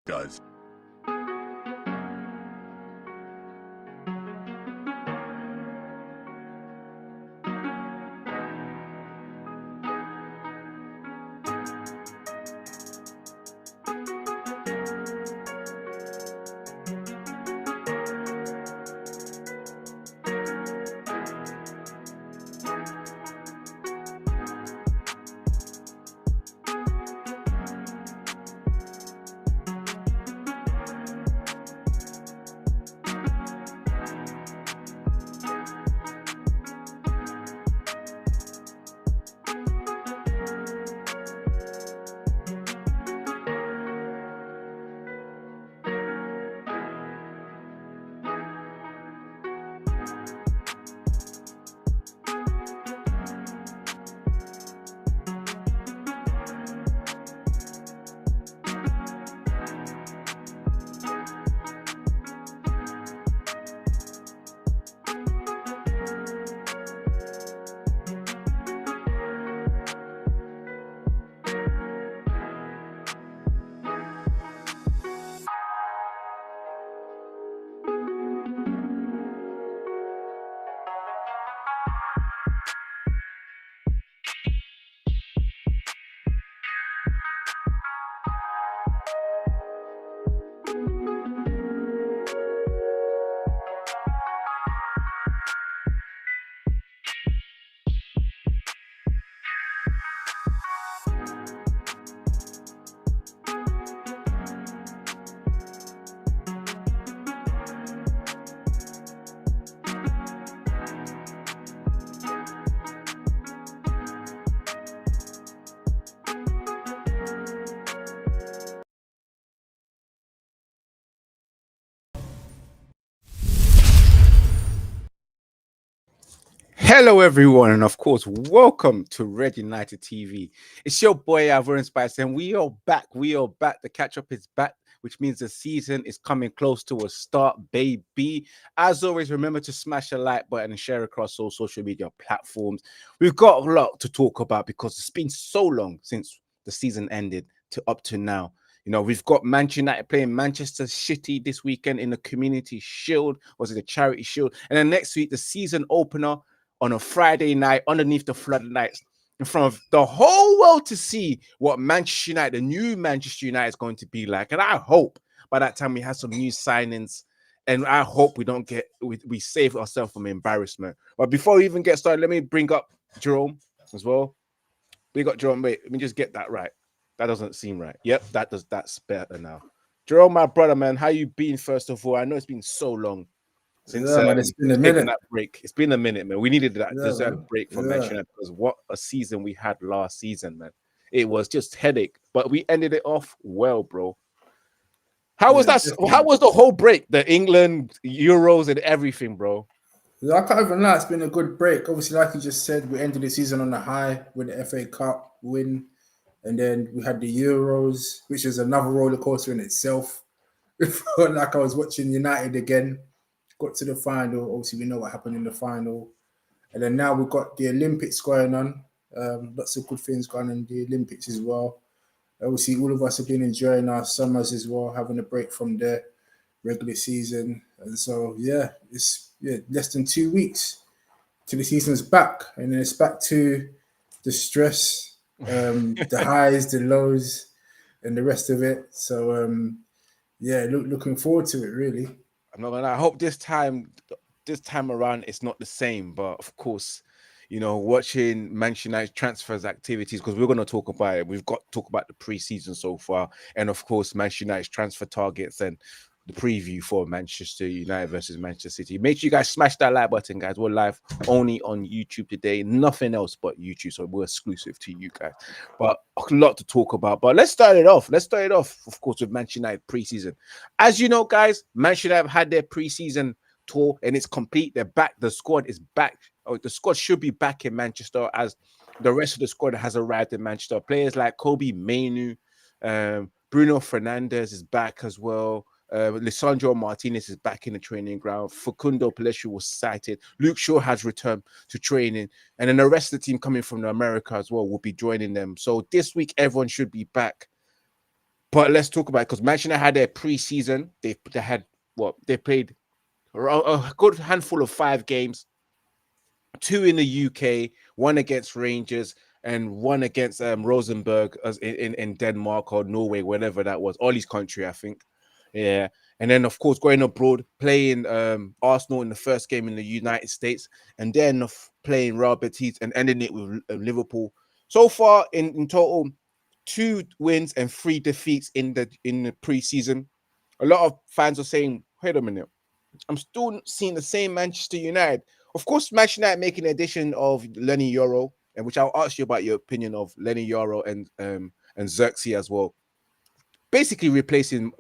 does. Hello, everyone, and of course, welcome to Red United TV. It's your boy Ivorian Spice, and we are back. We are back. The catch up is back, which means the season is coming close to a start, baby. As always, remember to smash the like button and share across all social media platforms. We've got a lot to talk about because it's been so long since the season ended to up to now. You know, we've got Manchester United playing Manchester City this weekend in the Community Shield, was it the Charity Shield? And then next week, the season opener on a Friday night underneath the floodlights in front of the whole world to see what Manchester United, the new Manchester United, is going to be like. And I hope by that time we have some new signings, and I hope we don't get we save ourselves from embarrassment. But before we even get started, let me bring up Jerome as well. We got Jerome. Wait, let me just get that right. That doesn't seem right. Yep, that's better now. Jerome, my brother, man, how you been? First of all, I know it's been so long since man, it's been a minute. That break. It's been a minute, man. We needed that deserved break from mentioning that, because what a season we had last season, man. It was just headache, but we ended it off well, bro. How was that? Definitely. How was the whole break? The England Euros and everything, bro. I can't even lie. It's been a good break. Obviously, like you just said, we ended the season on a high with the FA Cup win, and then we had the Euros, which is another roller coaster in itself. It felt like I was watching United again. Got to the final. Obviously, we know what happened in the final. And then now we've got the Olympics going on. Lots of good things going on in the Olympics as well. Obviously, all of us have been enjoying our summers as well, having a break from the regular season. And so, it's less than 2 weeks till the season's back. And then it's back to the stress, the highs, the lows, and the rest of it. So, looking forward to it, really. I'm not gonna lie. I hope this time around it's not the same, but of course, you know, watching Manchester United transfers activities, because we're going to talk about it. We've got to talk about the preseason so far, and of course Manchester United's transfer targets and the preview for Manchester United versus Manchester City. Make sure you guys smash that like button, guys. We're live only on YouTube today, nothing else but YouTube, so we're exclusive to you guys. But a lot to talk about. But let's start it off. Of course, with Manchester United preseason. As you know, guys, Manchester United had their preseason tour and it's complete. They're back. The squad is back. The squad should be back in Manchester, as the rest of the squad has arrived in Manchester. Players like Kobe Mainu, Bruno Fernandes is back as well. Lisandro Martinez is back in the training ground. Facundo Pellistri was cited. Luke Shaw has returned to training. And then the rest of the team coming from America as well will be joining them. So this week, everyone should be back. But let's talk about it because Manchester United had their pre-season. They had what they played a good handful of 5 games, 2 in the UK, one against Rangers, and one against Rosenborg as in Denmark or Norway, whatever that was, Ollie's country, I think. Yeah, and then of course going abroad, playing Arsenal in the first game in the United States, and then playing Real Betis and ending it with Liverpool. So far in total, 2 wins and 3 defeats in the preseason. A lot of fans are saying, "Wait a minute, I'm still seeing the same Manchester United." Of course, Manchester United making an addition of Lenny Yoro, and which I'll ask you about your opinion of Lenny Yoro and Xerxes as well. Basically replacing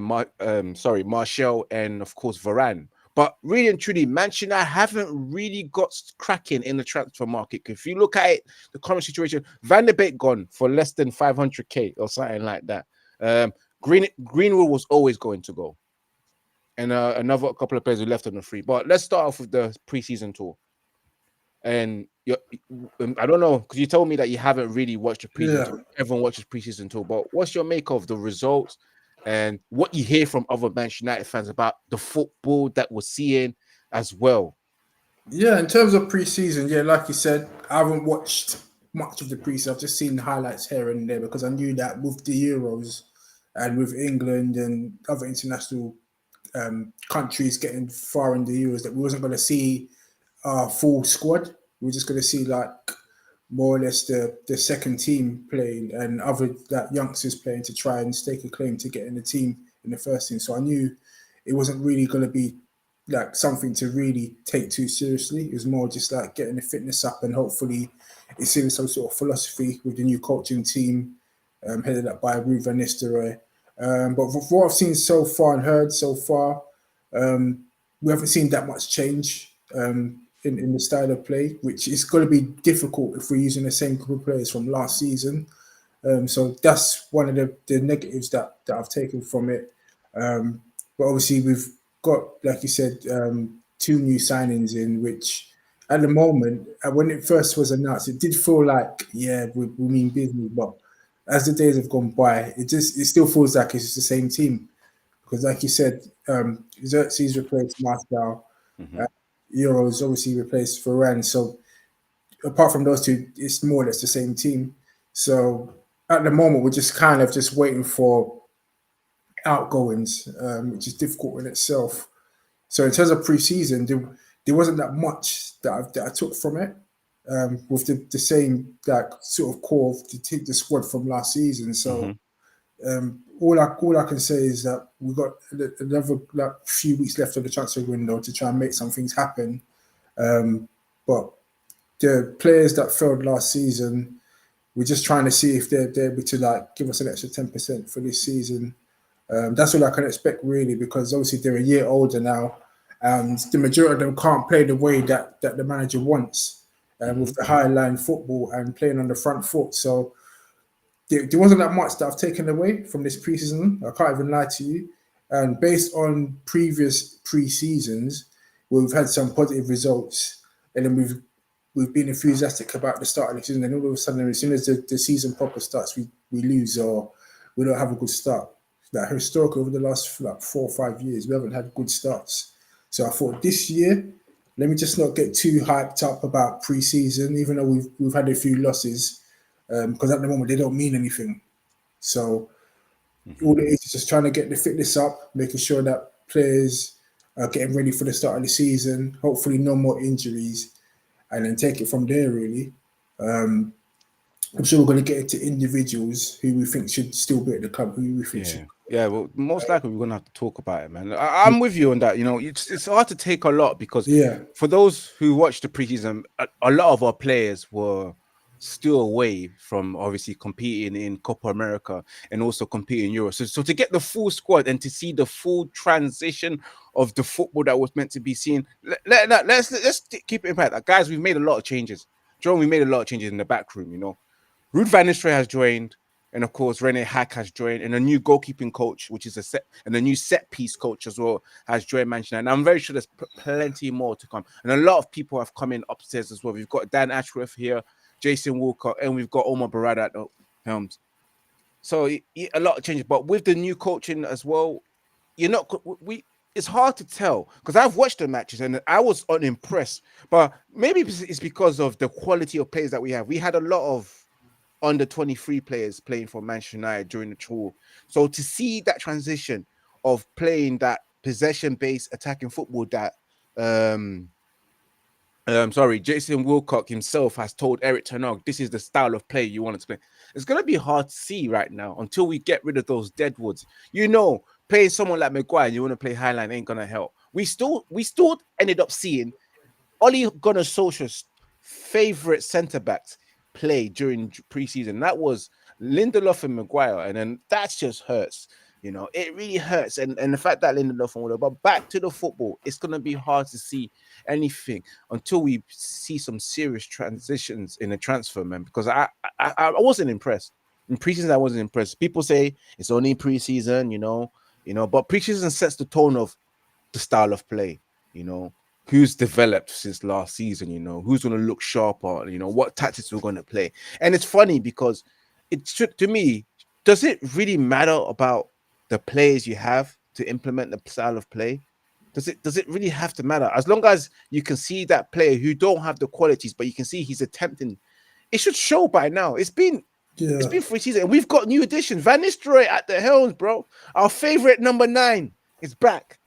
Martial and of course Varane. But really and truly, Manchester United haven't really got cracking in the transfer market. If you look at it, the current situation, Van der Beek gone for less than 500k or something like that. Greenwood was always going to go, and another couple of players who left on the free. But let's start off with the preseason tour. And I don't know, because you told me that you haven't really watched the preseason tour. Everyone watches preseason tour, but what's your make of the results and what you hear from other Manchester United fans about the football that we're seeing as well? Yeah, in terms of preseason, yeah, like you said, I haven't watched much of the preseason. I've just seen highlights here and there because I knew that with the Euros and with England and other international countries getting far in the Euros, that we wasn't going to see our full squad. We were just going to see like more or less the second team playing and other youngsters playing to try and stake a claim to get in the team in the first team. So I knew it wasn't really going to be like something to really take too seriously. It was more just like getting the fitness up and hopefully it's in some sort of philosophy with the new coaching team headed up by Ruud van Nistelrooy. But from what I've seen so far and heard so far, we haven't seen that much change in the style of play, which is going to be difficult if we're using the same group of players from last season. So that's one of the negatives that I've taken from it. But obviously we've got, like you said, 2 new signings in, which at the moment, when it first was announced, it did feel like, yeah, we mean business. But as the days have gone by, it still feels like it's the same team. Because like you said, Xerxes replaced Martial. Euros obviously replaced Varane. So apart from those 2, it's more or less the same team. So at the moment, we're just kind of just waiting for outgoings, which is difficult in itself. So in terms of pre-season, there wasn't that much that I took from it. With the same like sort of core of the squad from last season. So all I can say is that we've got another like few weeks left of the transfer window to try and make some things happen. But the players that failed last season, we're just trying to see if they're able to like give us an extra 10% for this season. That's all I can expect really, because obviously they're a year older now, and the majority of them can't play the way that the manager wants, with the high line football and playing on the front foot. So there wasn't that much that I've taken away from this preseason. I can't even lie to you. And based on previous pre-seasons, we've had some positive results, and then we've been enthusiastic about the start of the season. And all of a sudden, as soon as the season proper starts, we lose or we don't have a good start. Like historically, over the last like 4 or 5 years, we haven't had good starts. So I thought this year, let me just not get too hyped up about pre-season, even though we've had a few losses, because at the moment they don't mean anything. So all it is just trying to get the fitness up, making sure that players are getting ready for the start of the season. Hopefully, no more injuries, and then take it from there. Really, I'm sure we're going to get into individuals who we think should still be at the club. Who we think should. Yeah, well, most likely we're gonna have to talk about it, man. I'm with you on that. You know, it's hard to take a lot because for those who watched the preseason, a lot of our players were still away from obviously competing in Copa America and also competing in Euro. So to get the full squad and to see the full transition of the football that was meant to be seen, let's keep it in fact, guys. We've made a lot of changes. John, we made a lot of changes in the back room. You know, Ruud van Nistelrooy has joined. And of course, Rene Hack has joined, and a new goalkeeping coach, which is a new set piece coach as well, has joined Manchester. And I'm very sure there's plenty more to come. And a lot of people have come in upstairs as well. We've got Dan Ashworth here, Jason Walker, and we've got Omar Barada at the helms. So a lot of changes, but with the new coaching as well, you're not we. It's hard to tell because I've watched the matches and I was unimpressed. But maybe it's because of the quality of players that we have. We had a lot of under 23 players playing for Manchester United during the tour. So to see that transition of playing that possession-based attacking football that Jason Wilcock himself has told Eric Ten Hag, this is the style of play you want to play. It's going to be hard to see right now until we get rid of those deadwoods. Playing someone like Maguire, you want to play Highline ain't going to help. We still ended up seeing Ole Gunnar Solskjaer's favorite centre backs play during preseason. That was Lindelof and Maguire, and then that just hurts. It really hurts. And the fact that Lindelof and whatever, but back to the football, it's going to be hard to see anything until we see some serious transitions in the transfer, man, because I wasn't impressed. In preseason, I wasn't impressed. People say it's only preseason, but preseason sets the tone of the style of play, who's developed since last season, who's going to look sharper, what tactics we're going to play. And it's funny because to me, does it really matter about the players you have to implement the style of play? Does it really have to matter? As long as you can see that player who don't have the qualities, but you can see he's attempting, it should show by now. It's been 3 seasons, and we've got new additions. Van Nistelrooy at the helms, bro. Our favorite number 9 is back.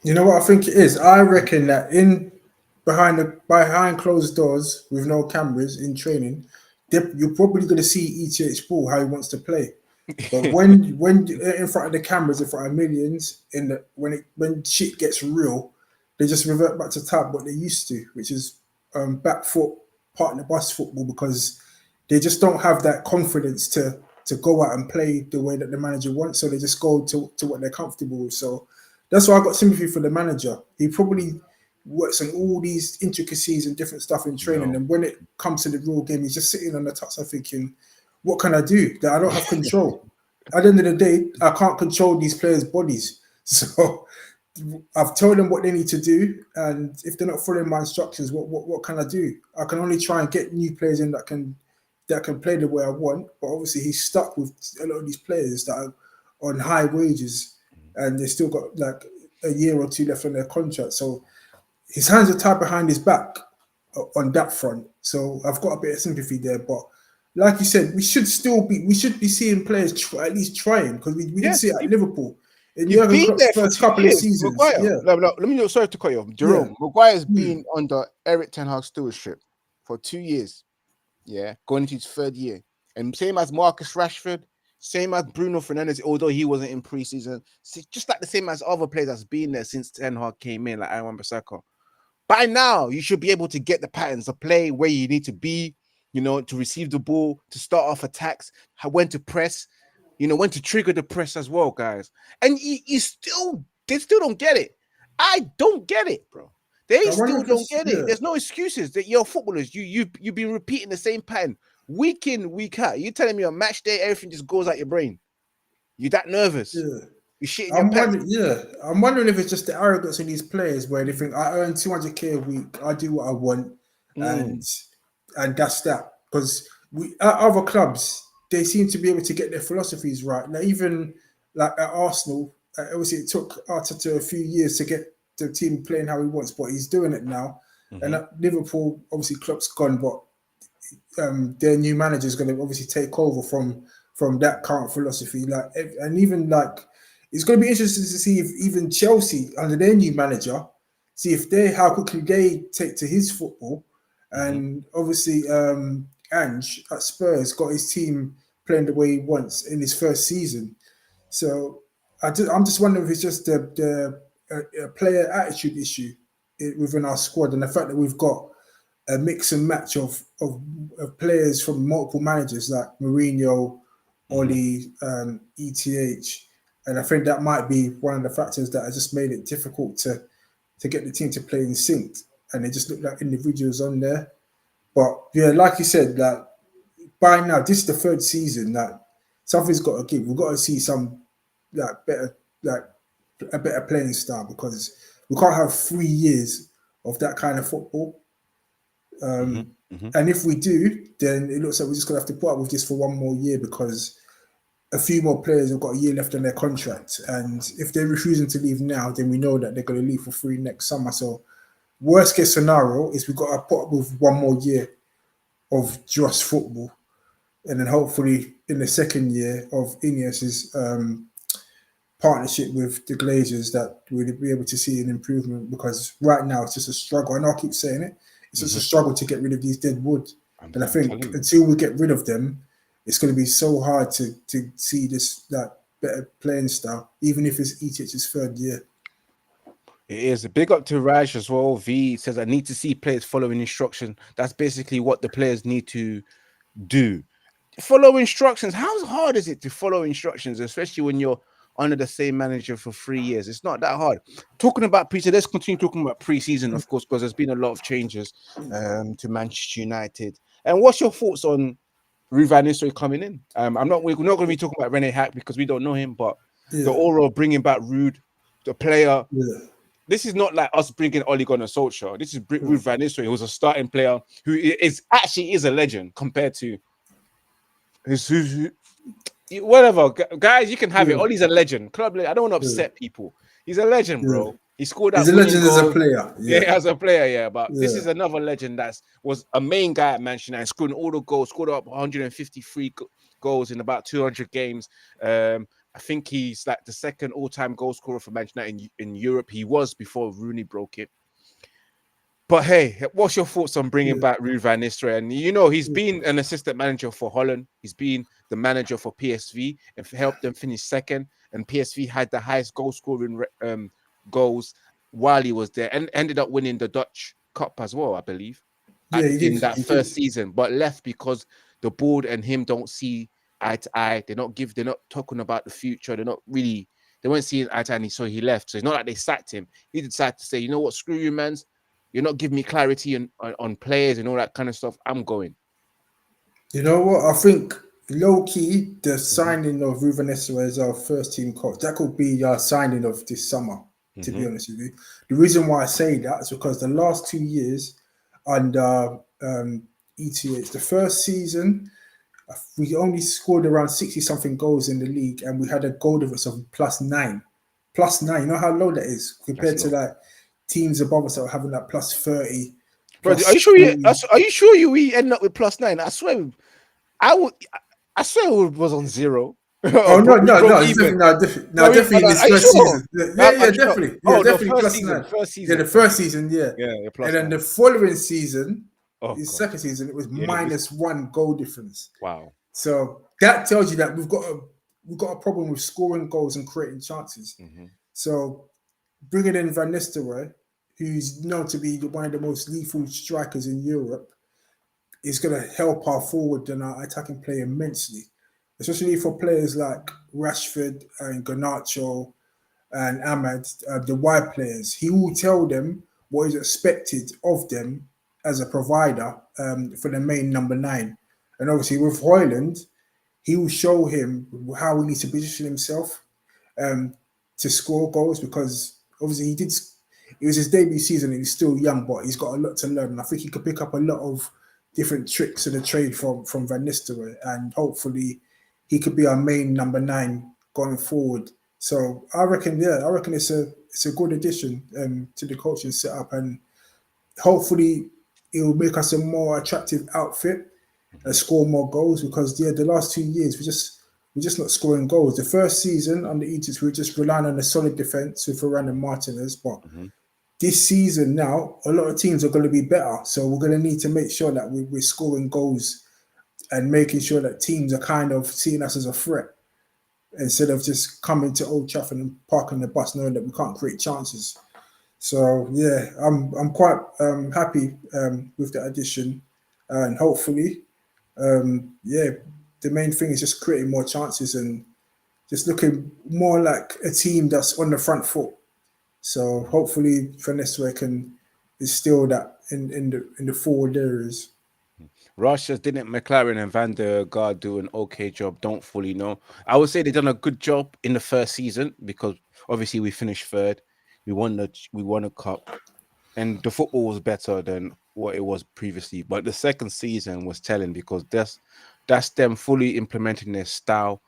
You know what I think it is? I reckon that behind closed doors with no cameras in training, you're probably going to see ETH Ball how he wants to play. But when in front of the cameras, in front of millions, when shit gets real, they just revert back to type what they used to, which is back foot partner bus football, because they just don't have that confidence to go out and play the way that the manager wants. So they just go to what they're comfortable with. So that's why I got sympathy for the manager. He probably works on all these intricacies and different stuff in training, and when it comes to the real game, he's just sitting on the touchline thinking, what can I do? That I don't have control. At the end of the day, I can't control these players' bodies. So I've told them what they need to do, and if they're not following my instructions, what can I do? I can only try and get new players in that can play the way I want. But obviously, he's stuck with a lot of these players that are on high wages, and they still got like a year or two left on their contract. So his hands are tied behind his back on that front. So I've got a bit of sympathy there, but like you said, we should be seeing players at least trying, because we didn't see it at Liverpool in Jurgen Klopp's first couple of seasons. Maguire, let me know. Sorry to cut you off, Jerome. Maguire's been under Eric Ten Hag's stewardship for 2 years. Yeah, going into his 3rd year, and same as Marcus Rashford, same as Bruno Fernandes, although he wasn't in preseason, just like the same as other players that's been there since Ten Hag came in, like Aaron Bissaka. By now, you should be able to get the patterns of play where you need to be, to receive the ball, to start off attacks, when to press, when to trigger the press as well, guys. And they still don't get it. I don't get it, bro. They still don't get it. There's no excuses that you're footballers. You've been repeating the same pattern week in, week out. You're telling me on match day, everything just goes out your brain. You're that nervous. Yeah. You're shitting your pants. I'm wondering if it's just the arrogance of these players where they think, I earn 200k a week, I do what I want, and that's that. Because other clubs, they seem to be able to get their philosophies right. Now, even like at Arsenal, obviously it took Arteta a few years to get the team playing how he wants, but he's doing it now. And at Liverpool, obviously Klopp's gone, but their new manager is going to obviously take over from that current philosophy. And even it's going to be interesting to see if even Chelsea, under their new manager, see if how quickly they take to his football. And obviously, Ange at Spurs got his team playing the way he wants in his first season. So I'm just wondering if it's just the player attitude issue within our squad, and the fact that we've got a mix and match of players from multiple managers like Mourinho, Oli, ETH. And I think that might be one of the factors that has just made it difficult to get the team to play in sync. And they just look like individuals on there. But yeah, like you said, by now, this is the 3rd season, something's got to give. We've got to see some better playing style, because we can't have 3 years of that kind of football. And if we do, then it looks like we're just gonna have to put up with this for one more year, because a few more players have got a year left on their contract, and if they're refusing to leave now, then we know that they're going to leave for free next summer. So, worst case scenario is we've got to put up with one more year of just football, and then hopefully in the second year of Ineos's partnership with the Glazers that we'll be able to see an improvement, because right now it's just a struggle. I know I keep saying it. It's just a struggle to get rid of these dead wood. And I think until we get rid of them, it's going to be so hard to see that better playing style, even if it's ETH's third year. It is a big up to Raj as well. V says, I need to see players following instruction. That's basically what the players need to do. Follow instructions. How hard is it to follow instructions, especially when you're under the same manager for 3 years? It's not that hard. Talking about pre-season, let's continue talking about pre-season, of course, because there's been a lot of changes to Manchester United. And what's your thoughts on Ruud van Nistelrooy coming in? We're not going to be talking about Rene Hack because we don't know him, but the aura of bringing back Ruud, the player. Yeah. This is not like us bringing Ole Gunnar Solskjaer. This is Ruud van Nistelrooy, who's a starting player who is a legend compared to whatever. Guys, you can have it. Ole's a legend. I don't want to upset people. He's a legend, bro. He scored that. He's a legend as a player. Yeah, as a player, yeah. But this is another legend that was a main guy at Manchester United, scoring all the goals, scored up 153 goals in about 200 games. I think he's like the second all-time goal scorer for Manchester United in Europe. He was before Rooney broke it. But hey, what's your thoughts on bringing back Ruud van Nistelrooy? And he's been an assistant manager for Holland. He's been the manager for PSV and helped them finish second. And PSV had the highest goal scoring goals while he was there, and ended up winning the Dutch Cup as well, I believe. In that first season, but left because the board and him don't see eye to eye. They're not talking about the future. They weren't seeing eye to eye, so he left. So it's not like they sacked him. He decided to say, you know what, screw you, man. You're not giving me clarity on players and all that kind of stuff. I'm going. You know what? I think low-key, the signing of Ruud van Nistelrooy as our first team coach, that could be our signing of this summer, to be honest with you. The reason why I say that is because the last 2 years under ETH, the first season, we only scored around 60-something goals in the league, and we had a goal difference of +9. +9, you know how low that is compared to like teams above us that are having that +30. Bro, are you sure we end up with +9? I swear, I swear it was on 0. Oh no, definitely in this first season. Definitely. Definitely first season. The first season, yeah. And then the following season, second season, it was -1 goal difference. Wow. So that tells you that we've got a problem with scoring goals and creating chances. So bringing in Van Nistelrooy, who's known to be one of the most lethal strikers in Europe, is going to help our forward and our attacking play immensely, especially for players like Rashford and Garnacho and Ahmad, the wide players. He will tell them what is expected of them as a provider for the main number 9. And obviously with Højlund, he will show him how he needs to position himself to score goals, because obviously it was his debut season and he's still young, but he's got a lot to learn. And I think he could pick up a lot of different tricks of the trade from Van Nistelrooy, and hopefully he could be our main number 9 going forward. So I reckon it's a good addition to the coaching setup, and hopefully it will make us a more attractive outfit and score more goals, because the last 2 years we're just not scoring goals. The first season under Egypt, we were just relying on a solid defense with Varane and Martinez, but this season now, a lot of teams are going to be better. So we're going to need to make sure that we're scoring goals and making sure that teams are kind of seeing us as a threat, instead of just coming to Old Trafford and parking the bus knowing that we can't create chances. So yeah, I'm quite happy with the addition, and hopefully, the main thing is just creating more chances and just looking more like a team that's on the front foot. So hopefully Van Nistelrooy can instill that in the forward areas. Russia didn't McLaren and Van der Gaard do an okay job? Don't fully know. I would say they've done a good job in the first season, because obviously we finished third. We won a cup, and the football was better than what it was previously. But the second season was telling, because that's them fully implementing their style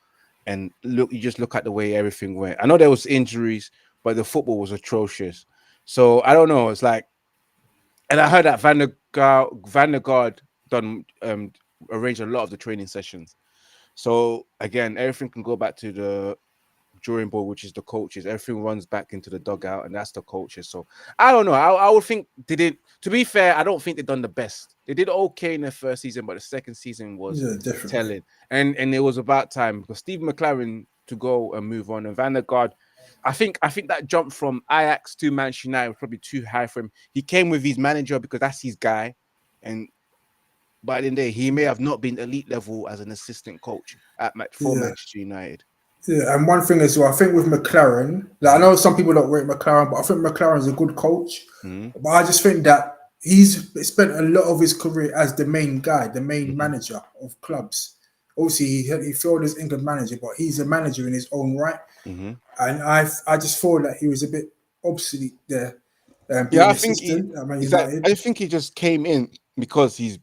and look, you just look at the way everything went. I know there was injuries, but the football was atrocious. So I don't know. It's like, and I heard that Van der Gaard done arranged a lot of the training sessions. So again, everything can go back to the drawing board, which is the coaches. Everything runs back into the dugout, and that's the coaches. So I don't know. I would think they did. To be fair, I don't think they done the best. They did okay in the first season, but the second season was Yeah, definitely. telling. And it was about time because Steve McLaren to go and move on, and Van der Gaard. I think that jump from Ajax to Manchester United was probably too high for him. He came with his manager because that's his guy, and by the end of the day, he may have not been elite level as an assistant coach for Manchester United. Yeah, and one thing as well, I think with McLaren, like I know some people don't rate McLaren, but I think McLaren's a good coach. But I just think that he's spent a lot of his career as the main guy, the main manager of clubs. Obviously, he failed as England manager, but he's a manager in his own right. And I just thought that he was a bit obsolete there. Yeah, I think I think he just came in because he's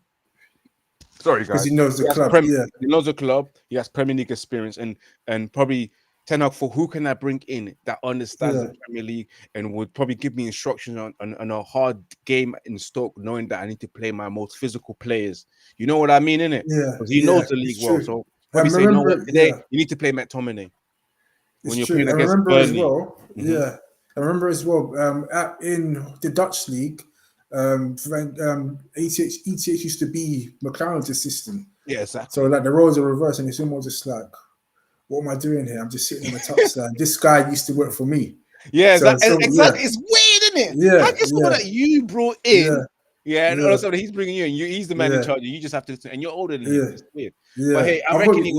sorry, guys. He knows the club. He knows the club. He has Premier League experience, and probably Ten Hag for who can I bring in that understands the Premier League and would probably give me instructions on a hard game in Stoke, knowing that I need to play my most physical players. You know what I mean, innit? Yeah, because he knows the league well. So probably say, no, today you need to play McTominay when you're playing against Burnley. I remember as well. In the Dutch league. ETH used to be McLaren's assistant. Yeah, exactly. So like the roles are reversed, and it's almost just like, what am I doing here? I'm just sitting on the touchline. This guy used to work for me. Yeah, exactly. It's weird, isn't it? Yeah, I just saw that you brought in. And all of a sudden he's bringing you in. He's the man in charge. You just have to listen, and you're older than him. It's weird. But hey, I reckon he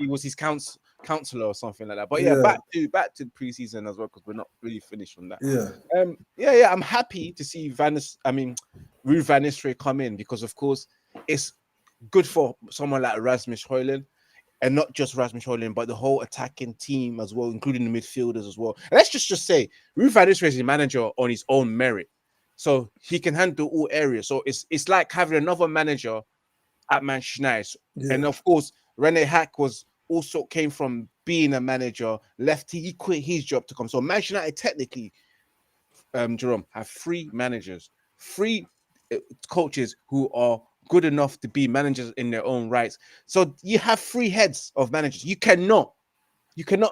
was his counselor or something like that. But back to preseason as well, because we're not really finished on that. I'm happy to see Ruud van Nistelrooy come in, because of course it's good for someone like Rasmus Højlund, and not just Rasmus Højlund, but the whole attacking team as well, including the midfielders as well. And let's just say Ruud van Nistelrooy is a manager on his own merit, so he can handle all areas. So it's like having another manager at Manchester United. And of course, Rene Hack also came from being a manager, he quit his job to come. So Manchester United technically, Jerome, have three managers, three coaches who are good enough to be managers in their own rights. So you have three heads of managers. You cannot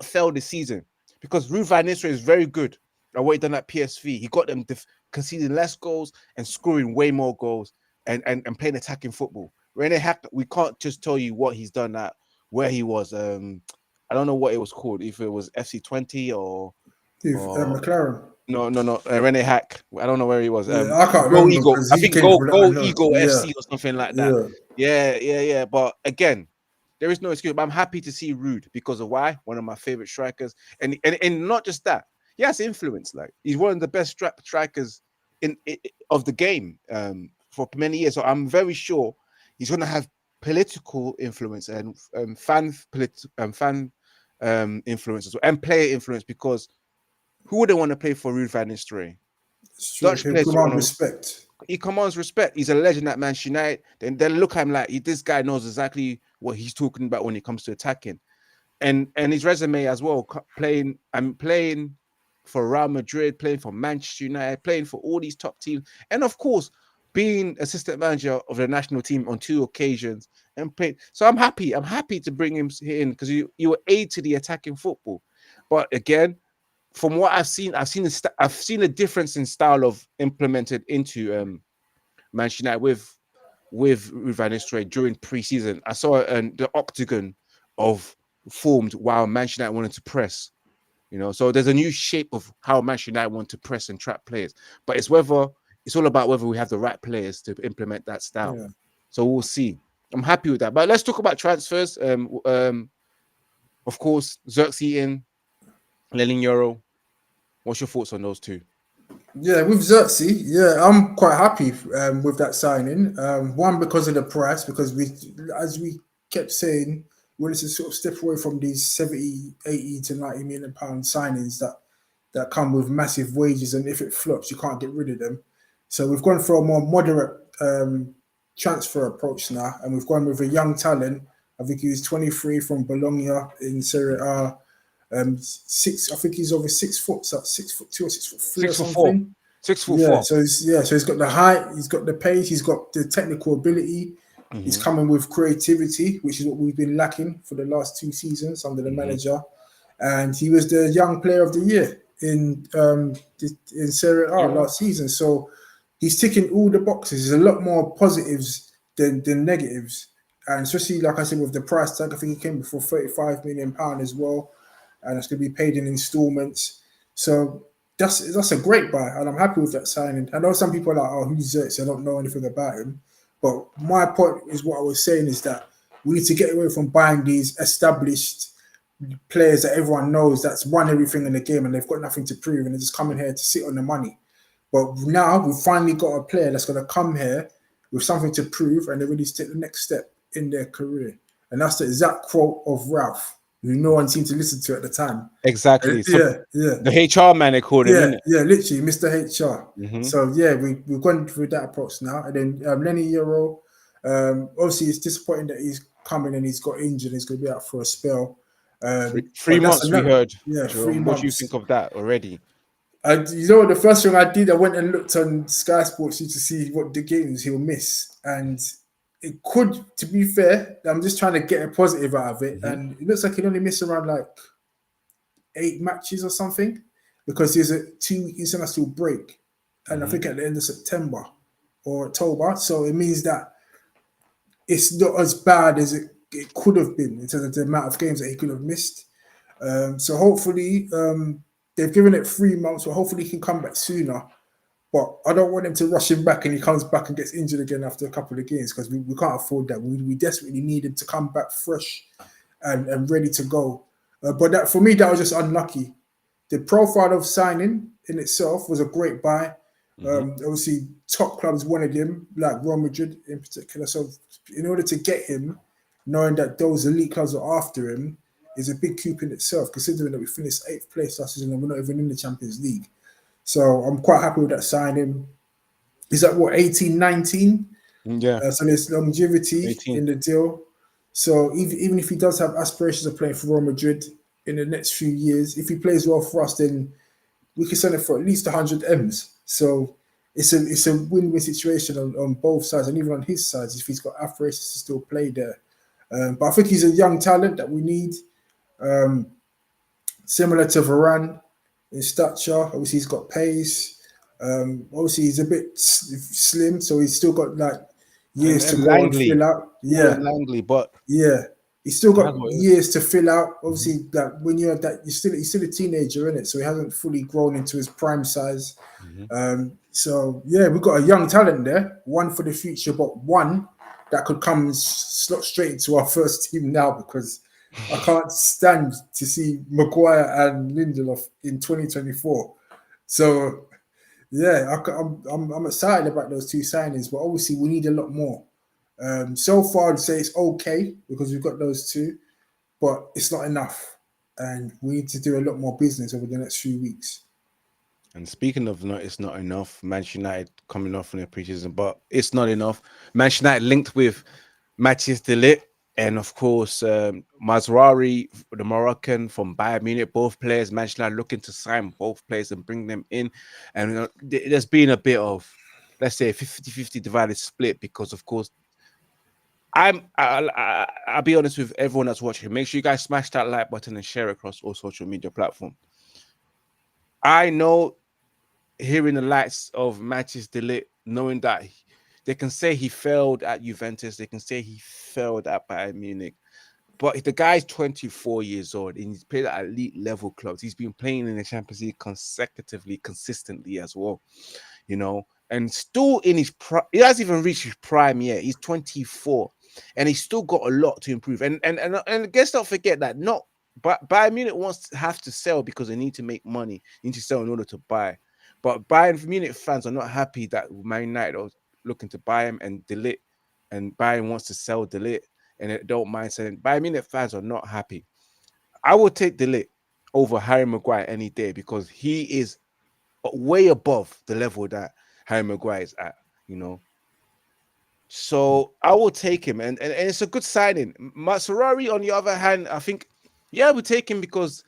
fail this season, because Ruud van Nistelrooy is very good at what he done at PSV. He got them conceding less goals and scoring way more goals and playing attacking football. Rene Hack, we can't just tell you what he's done at where he was. I don't know what it was called, if it was FC20 or McLaren. No. Rene Hack. I don't know where he was. I can't remember. Eagle. I think Go Eagle FC or something like that. Yeah. But again, there is no excuse. But I'm happy to see Ruud, because of why? One of my favorite strikers, and not just that. He has influence. Like, he's one of the best strikers of the game for many years. So I'm very sure he's going to have political influence and fan influence as well, and player influence, because who wouldn't want to play for Ruud van Nistelrooy? Dutch players command respect. He commands respect. He's a legend at Manchester United. Then look at him like, this guy knows exactly what he's talking about when it comes to attacking, and his resume as well. Playing for Real Madrid, playing for Manchester United, playing for all these top teams, and of course being assistant manager of the national team on 2 occasions and playing. So I'm happy to bring him in, because you were aid to the attacking football. But again, from what I've seen a difference in style of implemented into Manchester United with Ruud van Nistelrooy during preseason. I saw the octagon formed while Manchester United wanted to press. So there's a new shape of how Manchester United want to press and trap players. But it's all about whether we have the right players to implement that style. Yeah. So we'll see. I'm happy with that. But let's talk about transfers. Of course, Xerxes in, Lenin Euro. What's your thoughts on those two? Yeah, with Xerxes, I'm quite happy with that signing. One, because of the price, because as we kept saying, we wanted to sort of step away from these 70, 80 to 90 million pound signings that come with massive wages, and if it flops, you can't get rid of them. So we've gone for a more moderate transfer approach now, and we've gone with a young talent I think he was 23 from Bologna in Serie A. I think he's over 6 foot, so 6'2" or 6'3" or 6'4", something. 6'4". So he's got the height, he's got the pace, he's got the technical ability. He's coming with creativity, which is what we've been lacking for the last 2 seasons under the manager. And he was the young player of the year in Serie A last season. So he's ticking all the boxes. There's a lot more positives than negatives. And especially, like I said, with the price tag, I think he came before £35 million as well. And it's going to be paid in installments. So that's a great buy. And I'm happy with that signing. I know some people are like, oh, who's Xerxes? I don't know anything about him. But my point is what I was saying is that we need to get away from buying these established players that everyone knows that's won everything in the game and they've got nothing to prove and they're just coming here to sit on the money. But now we've finally got a player that's going to come here with something to prove and they're ready to take the next step in their career. And that's the exact quote of Ralph, who no one seemed to listen to at the time. Exactly. So, the HR man, they called him, innit? Yeah, literally, Mr. HR. So, we've gone through that approach now. And then Lenny Euro, obviously, it's disappointing that he's coming and he's got injured. He's going to be out for a spell. 3 months, we heard. Yeah, Jerome, 3 months. What do you think of that already? The first thing I did, I went and looked on Sky Sports to see what the games he'll miss. And it could, to be fair, I'm just trying to get a positive out of it. And it looks like he'll only miss around like 8 matches or something because there's a 2-week international break. And I think at the end of September or October. So it means that it's not as bad as it could have been in terms of the amount of games that he could have missed. So hopefully they've given it 3 months, so hopefully he can come back sooner. But I don't want him to rush him back and he comes back and gets injured again after a couple of games because we can't afford that. We desperately need him to come back fresh and ready to go. But that, for me, that was just unlucky. The profile of signing in itself was a great buy. Obviously, top clubs wanted him, like Real Madrid in particular. So in order to get him, knowing that those elite clubs are after him, is a big coup in itself, considering that we finished 8th place last season and we're not even in the Champions League. So I'm quite happy with that signing. Is that what, 18, 19? Yeah. So there's longevity 18. in the deal. So even if he does have aspirations of playing for Real Madrid in the next few years, if he plays well for us, then we can sell him for at least 100 M's. So it's a win-win situation on both sides, and even on his side, if he's got aspirations to still play there. But I think he's a young talent that we need. Similar to Varane in stature. Obviously, he's got pace. Obviously, he's a bit slim, so he's still got like years to go and fill out. Yeah, Langley, but he's still got years to fill out. Obviously, that when you're that, he's still a teenager, isn't it? So he hasn't fully grown into his prime size. So we've got a young talent there, one for the future, but one that could come slot straight into our first team now, because I can't stand to see Maguire and Lindelof in 2024. So I'm excited about those 2 signings, but obviously we need a lot more. So far, I'd say it's okay because we've got those 2, but it's not enough, and we need to do a lot more business over the next few weeks. And speaking of it's not enough, Manchester United coming off from their preseason, but it's not enough. Manchester United linked with Matthias de Ligt and, of course, Mazraoui, the Moroccan from Bayern Munich. Both players, Manchester United looking to sign both players and bring them in. And there's been a bit of, let's say, a 50-50 divided split because, of course, I'll be honest with everyone that's watching. Make sure you guys smash that like button and share across all social media platforms. I know, hearing the likes of Matthias de Ligt, knowing that they can say he failed at Juventus, they can say he failed at Bayern Munich, but the guy's 24 years old and he's played at elite level clubs. He's been playing in the Champions League consistently as well, and still in his prime. He hasn't even reached his prime yet. He's 24 and he's still got a lot to improve. And let's not forget that but Bayern Munich have to sell because they need to make money. They need to sell in order to buy. But Bayern Munich fans are not happy that Man United are looking to buy him and de Ligt, and Bayern wants to sell de Ligt, and they don't mind selling. Bayern Munich fans are not happy. I would take de Ligt over Harry Maguire any day because he is way above the level that Harry Maguire is at, So I will take him, and it's a good signing. Matsurari, on the other hand, I think, yeah, we take him because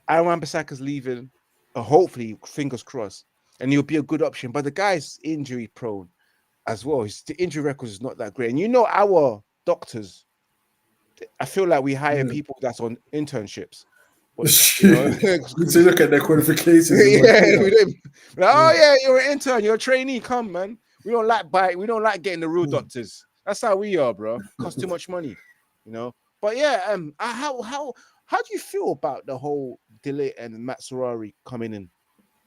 Aaron Bissaka's leaving. Hopefully, fingers crossed, and he'll be a good option. But the guy's injury prone as well. The injury record is not that great, and our doctors. I feel like we hire Yeah. people that's on internships, but You need to look at their qualifications and work yeah, it we out. didn't. Like, oh Yeah. yeah, you're an intern, you're a trainee. Come, man. We don't like getting the real Yeah. doctors. That's how we are, bro. Cost too much money, you know. But yeah, how do you feel about the whole delay and Matsurari coming in?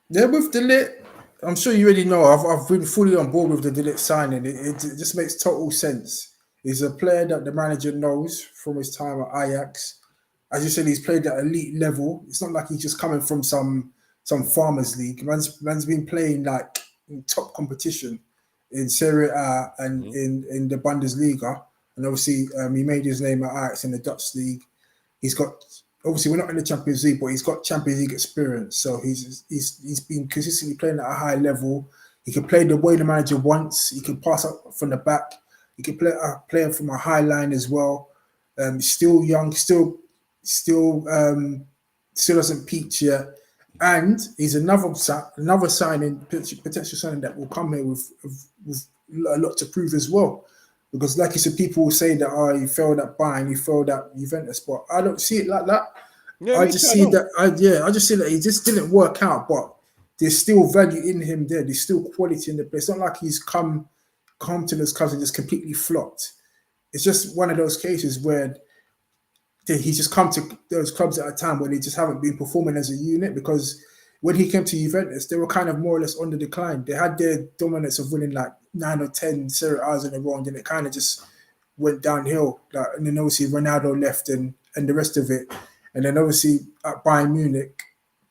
Yeah, with Delit, I'm sure you already know. I've been fully on board with the Delit signing. It just makes total sense. He's a player that the manager knows from his time at Ajax. As you said, he's played at elite level. It's not like he's just coming from some farmers league. Man's been playing like in top competition in Serie A and Mhm. in the Bundesliga. And obviously, he made his name at Ajax in the Dutch league. He's got obviously we're not in the Champions League, but he's got Champions League experience. So he's been consistently playing at a high level. He can play the way the manager wants. He can pass up from the back. He can play from a high line as well. Still young, still hasn't peaked yet. And he's another signing, potential signing that will come here with a lot to prove as well. Because, like you said, people will say that he failed at Bayern, he failed at Juventus, but I don't see it like that. Yeah, I me too. just I see don't. that, I just see that he just didn't work out, but there's still value in him there. There's still quality in the place. It's not like he's come to those clubs and just completely flopped. It's just one of those cases where he's just come to those clubs at a time where they just haven't been performing as a unit because when he came to Juventus, they were kind of more or less on the decline. They had their dominance of winning like 9 or 10 Serie A's in a row, and then it kind of just went downhill. Like, and then obviously Ronaldo left and the rest of it. And then obviously at Bayern Munich,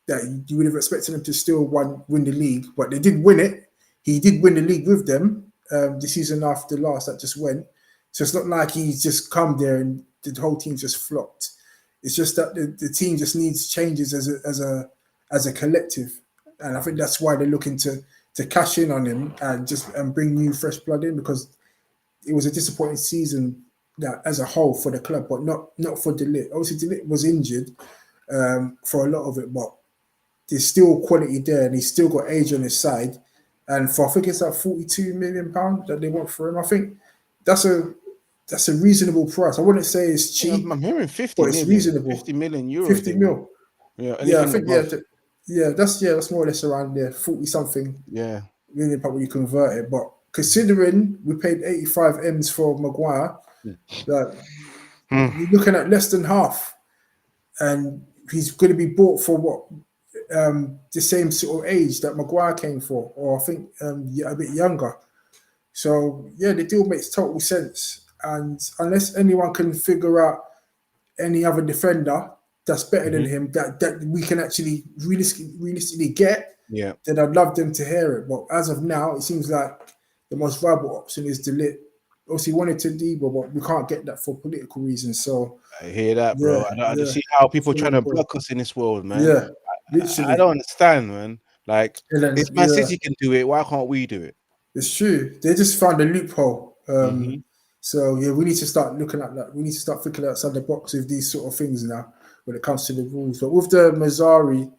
that you would have expected them to still win the league, but they did win it. He did win the league with them the season after last that just went. So it's not like he's just come there and the whole team just flopped. It's just that the team just needs changes as a collective, and I think that's why they're looking to cash in on him and bring new fresh blood in because it was a disappointing season that as a whole for the club, but not for Delit. Obviously, Delit was injured for a lot of it, but there's still quality there, and he's still got age on his side. And for I think it's like £42 million that they want for him. I think that's a reasonable price. I wouldn't say it's Yeah, cheap, I'm hearing but it's 50 reasonable. million euros. 50 They want. mil. Yeah, Yeah, I anything think above. that's more or less around there, 40 something Yeah. million when you convert it. But considering we paid 85 M's for Maguire, like Hmm. you're looking at less than half, and he's going to be bought for what the same sort of age that Maguire came for, or I think a bit younger. So yeah, the deal makes total sense. And unless anyone can figure out any other defender that's better than Mhm. him that we can actually realistically get, Yeah. then I'd love them to hear it. But as of now, it seems like the most viable option is Delit. Obviously, wanted to Debo, but we can't get that for political reasons. So I hear that, bro. yeah, I just yeah, see how people fully trying on to board. block us in this world, man. Yeah, I literally. don't understand, man. Like, And if then Man yeah, City can do it, why can't we do it? it's true. They just found a loophole. Hmm. So yeah, we need to start looking at that. We need to start thinking outside the box with these sort of things now when it comes to the rules. But with the Mazzari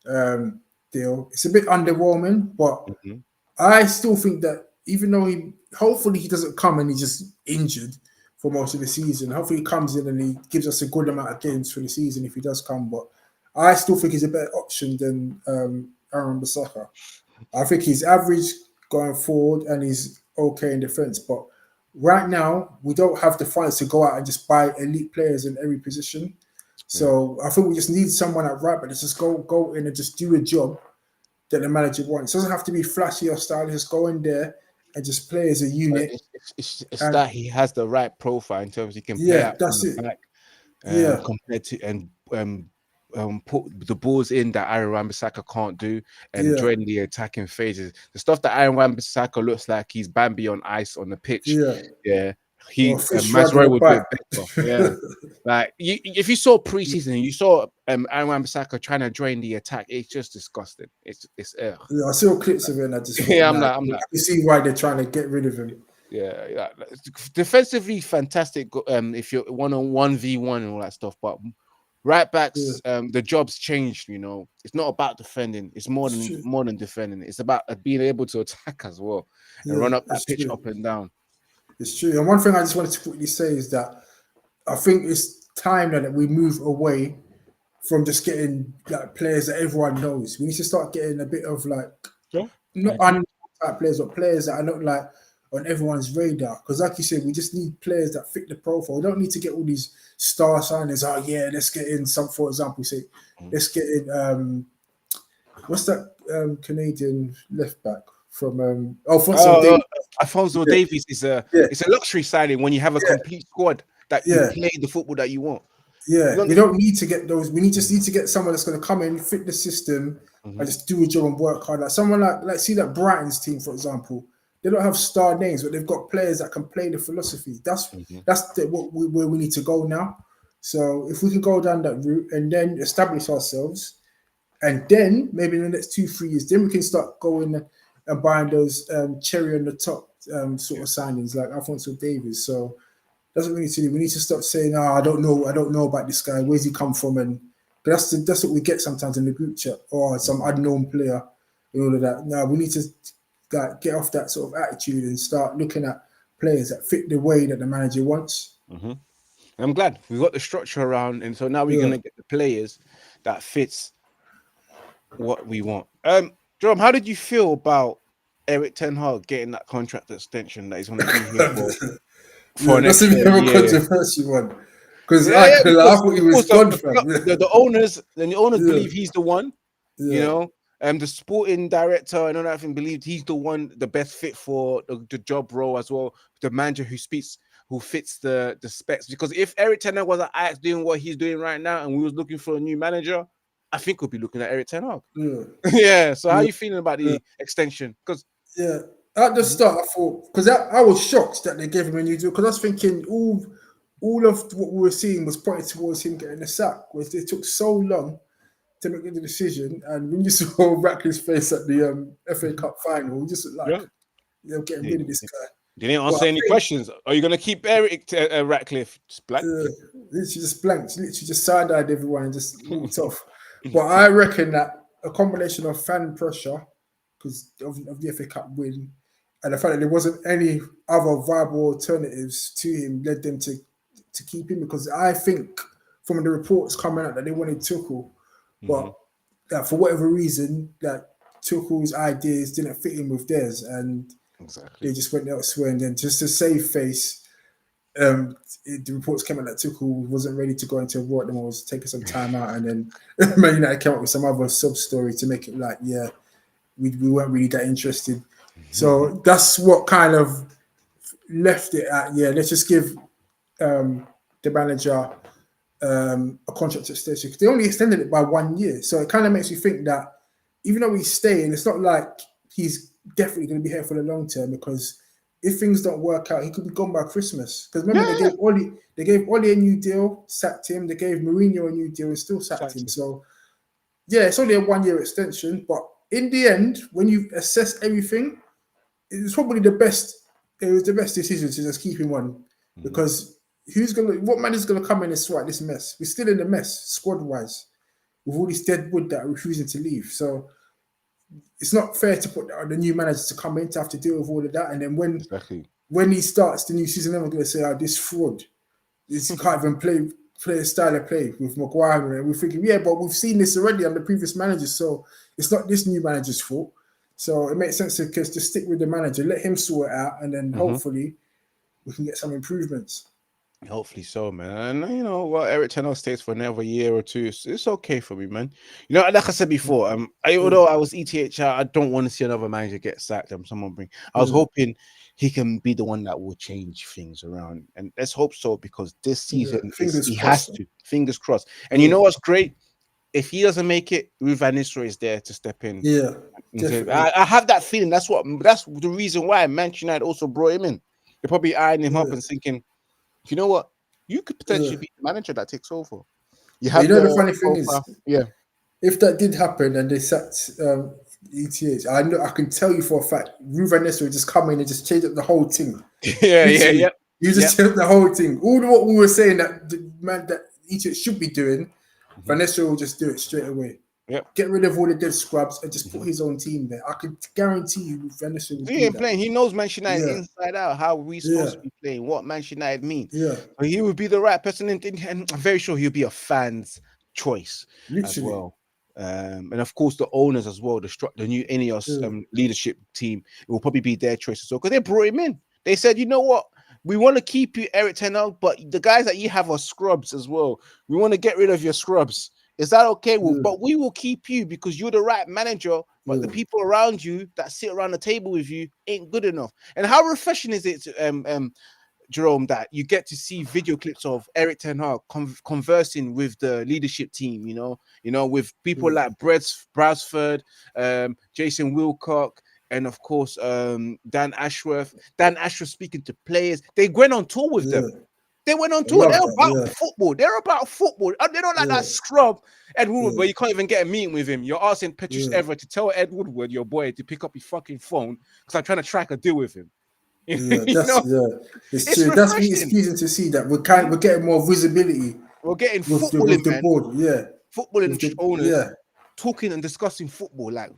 um, deal, it's a bit underwhelming. But Hmm. I still think that even though hopefully he doesn't come and he's just injured for most of the season. Hopefully he comes in and he gives us a good amount of games for the season if he does come. But I still think he's a better option than Aaron Bissaka. I think he's average going forward and he's okay in defense. But right now, we don't have the funds to go out and just buy elite players in every position. Yeah. So I think we just need someone at right, but just go in and just do a job that the manager wants. It doesn't have to be flashy or stylish. Just go in there and just play as a But unit. it's And that he has the right profile in terms he can play yeah, out from that's the it. back, Yeah, compared to put the balls in that Aaron Wan-Bissaka can't do and yeah, join the attacking phases. The stuff that Aaron Wan-Bissaka looks like he's Bambi on ice on the pitch. yeah. Yeah, Or a fish riding Mazraoui a would do bike. it better. Yeah, like if you saw preseason, and you saw Aaron Wan-Bissaka trying to drain the attack. It's just disgusting. It's ugh. Yeah, I saw clips of it and I just thought, Yeah, nah, I'm I like, can see why they're trying to get rid of him. Yeah. Defensively, fantastic. If you're 1-on-1v1 and all that stuff, but right backs, the job's changed. You know, it's not about defending. It's more than defending. It's about being able to attack as well and run up that pitch up and down. It's true. And one thing I just wanted to quickly say is that I think it's time that we move away from just getting like players that everyone knows. We need to start getting a bit of like not unknown type players, but players that are not like on everyone's radar. Because like you said, we just need players that fit the profile. We don't need to get all these star signings. Oh yeah, let's get in some. For example, say let's get in. What's that Canadian left back from Alphonso Davies is it's a luxury signing when you have a complete squad that you play the football that you want. Yeah, we don't need to get those. We just need to get someone that's going to come in, fit the system, and just do a job and work hard. Like someone like see that Brighton's team, for example. They don't have star names, but they've got players that can play the philosophy. That's where we need to go now. So if we can go down that route and then establish ourselves, and then maybe in the next 2-3 years, then we can start going and buying those cherry on the top sort of signings like Alphonso Davies. So that's what we need to do. We need to stop saying, I don't know about this guy. Where's he come from? And that's what we get sometimes in the group chat, or some unknown player and all of that. No, we need to get off that sort of attitude and start looking at players that fit the way that the manager wants. I'm glad we've got the structure around, and so now we're going to get the players that fits what we want. Jerome, how did you feel about Erik ten Hag getting that contract extension that he's going to be here for that's a bit of a controversial one, because I thought he was gone. The owners believe he's the one. You know, the sporting director and all that thing believed he's the one, the best fit for the job role as well. The manager who fits the specs. Because if Erik ten Hag was at Ajax doing what he's doing right now, and we was looking for a new manager, I think we'll be looking at Erik ten Hag. So how are you feeling about the extension? Because at the start, I thought, because I was shocked that they gave him a new deal, because I was thinking all of what we were seeing was pointed towards him getting a sack. Whereas it took so long to make the decision, and when you saw Ratcliffe's face at the FA Cup final, we just like getting rid of this guy. They didn't answer any questions. Are you going to keep Eric Ratcliffe? Just blank. Literally just blanked. Literally just side-eyed everyone and just walked off. But I reckon that a combination of fan pressure, because of the FA Cup win, and the fact that there wasn't any other viable alternatives to him, led them to keep him. Because I think from the reports coming out that they wanted Tuchel, but for whatever reason, that Tuchel's ideas didn't fit in with theirs, and they just went elsewhere. And then just to save face, the reports came out that Tuchel wasn't ready to go into Rotterdam, was taking some time out, and then Man United came up with some other sub story to make it like, we weren't really that interested. So that's what kind of left it at, let's just give the manager a contract extension. They only extended it by 1 year. So it kind of makes you think that even though he's staying, it's not like he's definitely going to be here for the long term, because if things don't work out, he could be gone by Christmas. Because remember, they gave Oli a new deal, sacked him. They gave Mourinho a new deal and still sacked him. So it's only a 1 year extension. But in the end, when you assess everything, it was probably the best. It was the best decision to just keep him on, because what man is gonna come in and sort this mess? We're still in the mess squad wise, with all this dead wood that are refusing to leave. So it's not fair to put the new manager to come in to have to deal with all of that. And then when he starts the new season, then we're going to say, this fraud. This can't even play a style of play with Maguire. And we're thinking, but we've seen this already under previous managers. So it's not this new manager's fault. So it makes sense to stick with the manager, let him sort it out, and then hopefully we can get some improvements. Hopefully so, man. And Erik ten Hag stays for another year or two. It's okay for me, man. Like I said before, although I was ETH, I don't want to see another manager get sacked. I was hoping he can be the one that will change things around, and let's hope so, because this season he has to. Fingers crossed. And you know what's great? If he doesn't make it, Ruud van Nistelrooy is there to step in. I have that feeling. That's the reason why Manchester United also brought him in. They're probably eyeing him up and thinking, you know what? You could potentially be the manager that takes over. The funny thing is, if that did happen and they sacked ETH. I know. I can tell you for a fact. Ruud van Nistelrooy just come in and just change up the whole thing. Yeah, Literally, yeah. You just change up the whole thing. All what we were saying that the man that ETH should be doing, Van Nistelrooy will just do it straight away. Yep. Get rid of all the dead scrubs and just put his own team there. I can guarantee you, Van Nistelrooy will He do ain't that. playing. He knows Manchester United inside out. How we supposed to be playing? What Manchester United mean? Yeah. But he would be the right person, and I'm very sure he'll be a fan's choice as well. And of course, the owners as well, the new Ineos leadership team, it will probably be their choice as well because they brought him in. They said, you know what? We want to keep you, Eric Ten Hag, but the guys that you have are scrubs as well. We want to get rid of your scrubs. Is that okay? But we will keep you because you're the right manager, but the people around you that sit around the table with you ain't good enough. And how refreshing is it, Jerome, that you get to see video clips of Eric Ten Hag conversing with the leadership team, you know, with people like Brasford, Jason Wilcock, and of course, Dan Ashworth. Dan Ashworth speaking to players. They went on tour with them. They went on tour. They're about football. They're about football. They're not like that scrub Ed Woodward, where you can't even get a meeting with him. You're asking Petrus Everett to tell Ed Woodward, your boy, to pick up his fucking phone because I'm trying to track a deal with him. It's true. That's really pleasing to see that we're getting more visibility. We're getting with the board, footballing owners talking and discussing football, like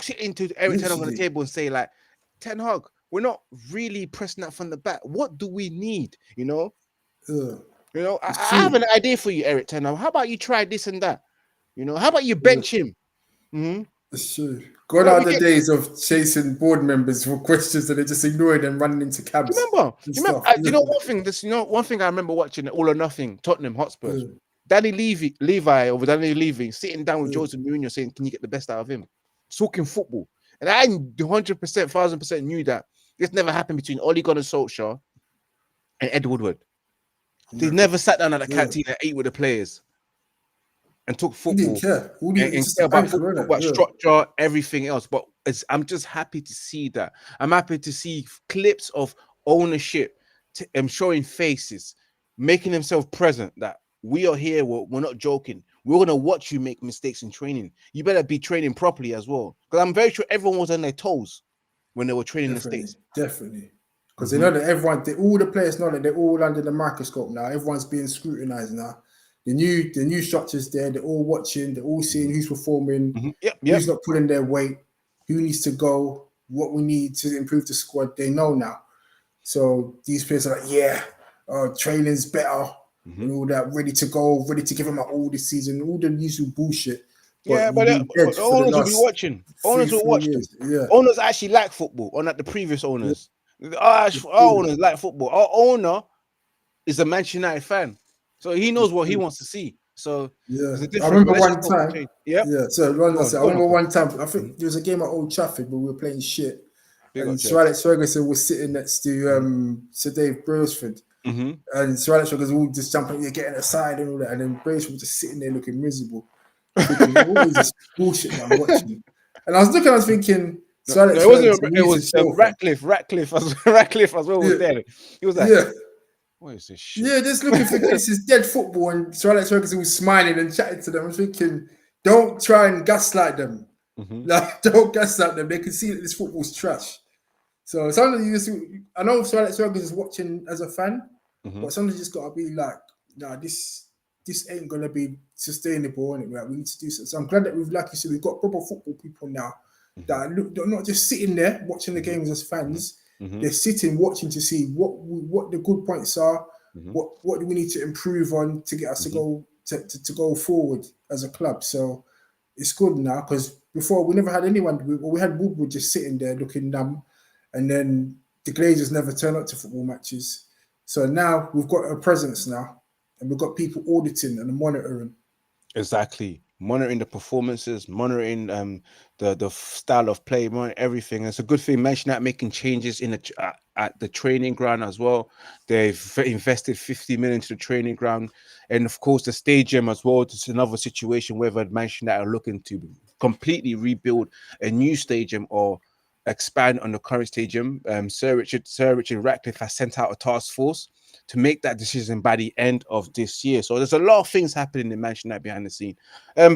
sitting to Eric Ten Hag on the table and say, like, Ten Hag, we're not really pressing that from the back. What do we need? I have an idea for you, Eric Ten Hag. How about you try this and that? How about you bench him? It's true. Gone are the days of chasing board members for questions and they just ignoring them, running into cabs. Remember? One thing I remember watching All or Nothing, Tottenham Hotspurs. Danny Levy sitting down with Jose Mourinho saying, "Can you get the best out of him?" Talking football, and I 100%, 1,000% knew that this never happened between Ole Gunnar Solskjaer and Ed Woodward. They never sat down at the canteen and ate with the players and talk football. He didn't care. And about football, about structure, everything else. But I'm just happy to see that. I'm happy to see clips of ownership showing faces, making themselves present, that we are here. We're not joking. We're going to watch you make mistakes in training. You better be training properly as well. Because I'm very sure everyone was on their toes when they were training in the States. Definitely. Because they know that all the players know that they're all under the microscope now. Everyone's being scrutinized now. The new structure's there. They're all watching. They're all seeing who's performing, who's not pulling their weight, who needs to go, what we need to improve the squad. They know now. So these players are like, training's better and all that, ready to go, ready to give them all this season, all the usual bullshit. But owners will be watching. Owners will watch them. Yeah. Owners actually like football, unlike the previous owners. Our owners like football. Our owner is a Manchester United fan. So he knows what he wants to see. So I remember one time. So I remember one time. I think there was a game at Old Trafford, but we were playing shit. And Sir Alex Ferguson was sitting next to Sir Dave Brailsford. And Sir Alex Ferguson all just jumping, getting aside and all that. And then Brailsford was just sitting there looking miserable. Thinking, what is this bullshit that I'm watching? And I was thinking, So Alex it was Ratcliffe as well was there. He was like, what is this shit? Yeah, just looking for this is dead football, and Sir Alex Ferguson was smiling and chatting to them. I was thinking, don't try and gaslight them. Like, don't gaslight them. They can see that this football's trash. So sometimes I know Sir Alex Ferguson is watching as a fan, but sometimes you just gotta be like, nah, this ain't gonna be sustainable, and we need to do so. So I'm glad that like you said, we've got proper football people now that they're not just sitting there watching the games as fans. They're sitting watching to see what the good points are, what do we need to improve on to get us to go to go forward as a club. So it's good now, because before we never had anyone. We had Woodward just sitting there looking numb, and then the Glazers never turn up to football matches. So now we've got a presence now, and we've got people auditing and monitoring. Exactly. Monitoring the performances, monitoring the style of play, monitoring everything. And it's a good thing. Manchester United making changes in at the training ground as well. They've invested 50 million into the training ground, and of course the stadium as well. It's another situation whether Manchester United are looking to completely rebuild a new stadium or expand on the current stadium. Sir Richard Ratcliffe has sent out a task force to make that decision by the end of this year. So there's a lot of things happening in Manchester United behind the scene.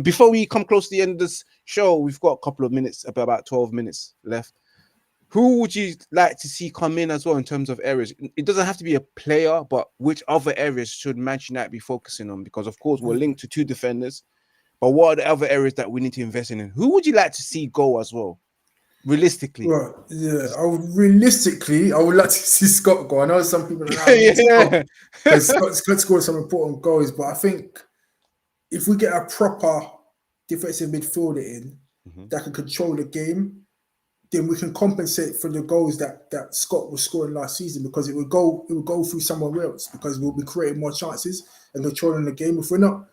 Before we come close to the end of this show, we've got a couple of minutes, about 12 minutes left. Who would you like to see come in as well in terms of areas? It doesn't have to be a player, but which other areas should Manchester United be focusing on? Because of course we're linked to two defenders, but what are the other areas that we need to invest in? Who would you like to see go as well? Realistically, Right, yeah. I would like to see Scott go. I know some people are yeah, because Scott scored some important goals, but I think if we get a proper defensive midfielder in that can control the game, then we can compensate for the goals that Scott was scoring last season, because it would go through somewhere else, because we'll be creating more chances and controlling the game. If we're not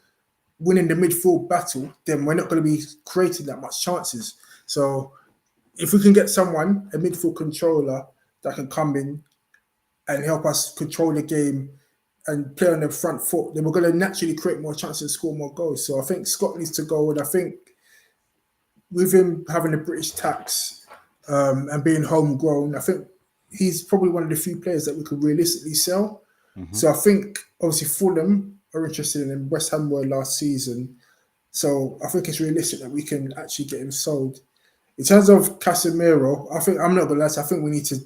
winning the midfield battle, then we're not going to be creating that much chances. So if we can get someone, a midfield controller, that can come in and help us control the game and play on the front foot, then we're going to naturally create more chances and score more goals. So I think Scott needs to go, and I think with him having the British tax and being homegrown, I think he's probably one of the few players that we could realistically sell. So I think obviously Fulham are interested in him. West Ham were last season. So I think it's realistic that we can actually get him sold. In terms of Casemiro, I'm not gonna lie, I think we need to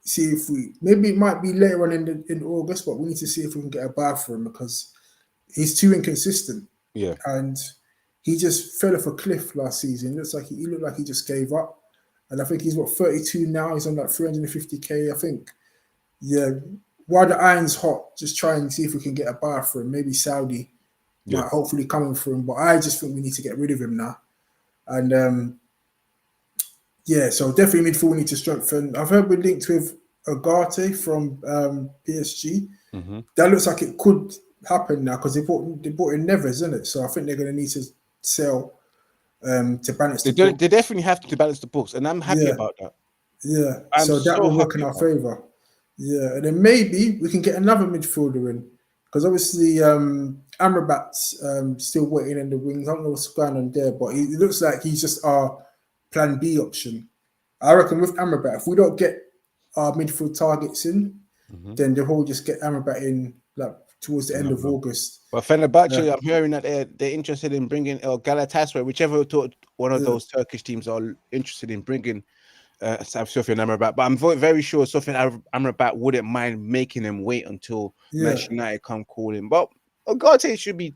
see if maybe it might be later on in August, but we need to see if we can get a buy for him, because he's too inconsistent. yeah, And he just fell off a cliff last season. He looked like he just gave up. And I think he's 32 now. He's on like 350k. I think, yeah, while the iron's hot, just try and see if we can get a buy for him. Maybe Saudi might hopefully coming for him, but I just think we need to get rid of him now. And yeah, so definitely midfield we need to strengthen. I've heard we're linked with Agate from PSG. That looks like it could happen now, because they bought in Neves, isn't it? So I think they're going to need to sell to balance the books. they definitely have to balance the books, and I'm happy about that. Yeah, I'm so that so will work in happy our about it. favour. Yeah, and then maybe we can get another midfielder in, because obviously Amrabat's still waiting in the wings. I don't know what's going on there, but it looks like he's just our plan B option. I reckon with Amrabat, if we don't get our midfield targets in, then they'll just get Amrabat in like towards the end of August. But Fenerbahce, I'm hearing that they're interested in bringing El Galatasaray, whichever one of those Turkish teams are interested in bringing Sofian Amrabat. But I'm very sure Sofian Amrabat wouldn't mind making him wait until Manchester United come calling. But Ugarte should be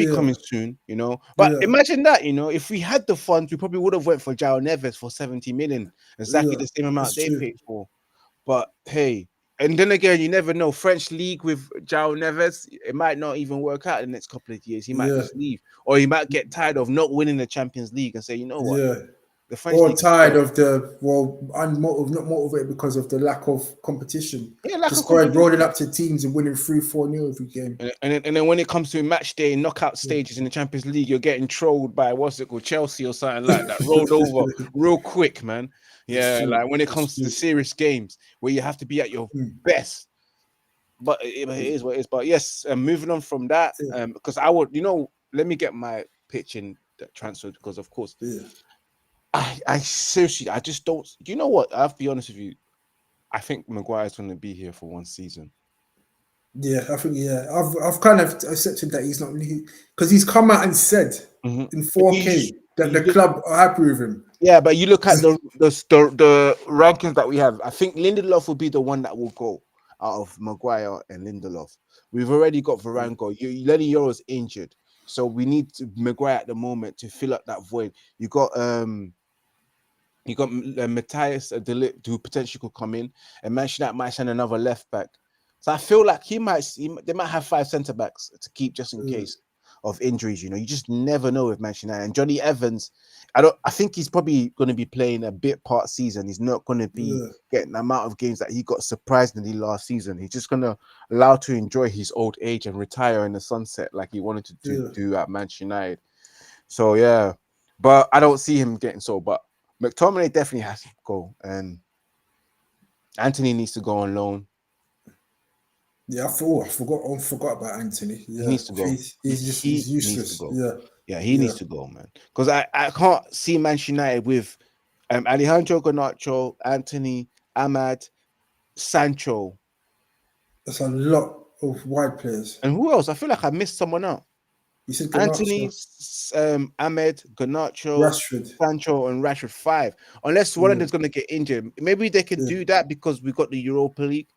coming soon, you know. But imagine that, you know, if we had the funds, we probably would have went for João Neves for 70 million, exactly the same amount they paid for. But hey, and then again, you never know. French league with João Neves, it might not even work out in the next couple of years. He might just leave, or he might get tired of not winning the Champions League and say, you know what, the French or league tired of not motivated because of the lack of competition. Just rolling up to teams and winning 3-4-0 every game. And then when it comes to match day knockout stages in the Champions League, you're getting trolled by Chelsea or something like that, rolled over real quick, man. Yeah, like when it comes to the serious games where you have to be at your best. But it is what it is. But yes, moving on from that, because I would, let me get my pitch in that transfer, because of course, I seriously, I just don't. You know what? I have to be honest with you. I think Maguire's going to be here for one season. Yeah, I think I've kind of accepted that he's not really, because he's come out and said in 4K that the club are happy with him. Yeah, but you look at the rankings that we have. I think Lindelof will be the one that will go out of Maguire and Lindelof. We've already got Varane go. Lenny Yoro's injured, so we need Maguire at the moment to fill up that void. You got Matthias De Ligt, who potentially could come in, and Manchester United might send another left back. So I feel like they might have 5 centre backs to keep just in case of injuries. You know, you just never know with Manchester United. And Johnny Evans, I think he's probably going to be playing a bit part season. He's not going to be getting the amount of games that he got surprisingly last season. He's just going to allow to enjoy his old age and retire in the sunset like he wanted to do at Manchester United. So yeah, but I don't see him getting sold. But McTominay definitely has to go, and Anthony needs to go on loan. Yeah, I forgot about Anthony. Yeah, he needs to go. He's useless. He needs to go, man. Because I can't see Manchester United with Alejandro Garnacho, Anthony, Ahmad, Sancho, That's a lot of wide players. And who else? I feel like I missed someone out. You said Anthony, Garnacho, Ahmed, Garnacho, Rashford. Sancho, and Rashford 5. Unless one of Yeah, them's going to get injured. Maybe they can yeah, do that because we got the Europa League.